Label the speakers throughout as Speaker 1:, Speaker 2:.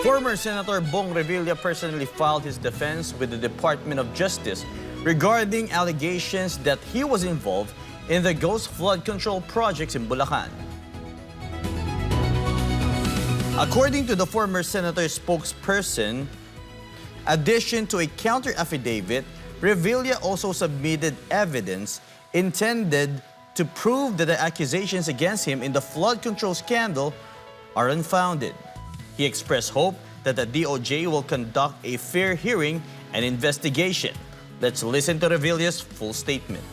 Speaker 1: Former Senator Bong Revilla personally filed his defense with the Department of Justice regarding allegations that he was involved in the ghost flood control projects in Bulacan. According to the former senator's spokesperson, addition to a counter affidavit, Revilla also submitted evidence intended to prove that the accusations against him in the flood control scandal are unfounded. He expressed hope that the DOJ will conduct a fair hearing and investigation. Let's listen to Revilla's full statement.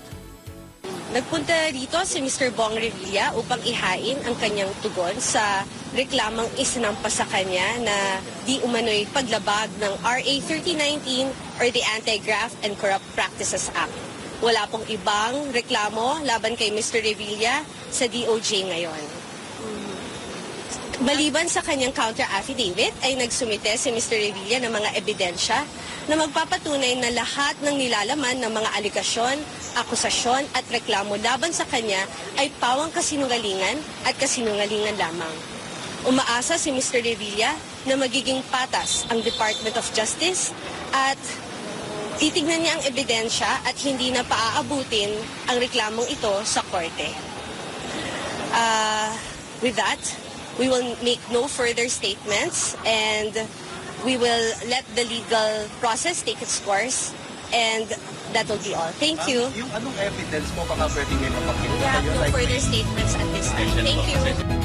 Speaker 2: Nagpunta rito si Mr. Bong Revilla upang ihain ang kanyang tugon sa reklamang isinampa sa kanya na di umano'y paglabag ng RA 3019 or the Anti-Graft and Corrupt Practices Act. Wala pong ibang reklamo laban kay Mr. Revilla sa DOJ ngayon. Maliban sa kanyang counter-affidavit ay nagsumite si Mr. Revilla ng mga ebidensya na magpapatunay na lahat ng nilalaman ng mga aligasyon, akusasyon at reklamo laban sa kanya ay pawang kasinungalingan at kasinungalingan lamang. Umaasa si Mr. Revilla na magiging patas ang Department of Justice at titignan niya ang ebidensya at hindi na paaabutin ang reklamong ito sa korte. With that, we will make no further statements and we will let the legal process take its course and that will be all. Thank you.
Speaker 3: Yung anong evidence mo baka pwede ngayon mapakita?
Speaker 2: We have no further statements at this time. Thank you.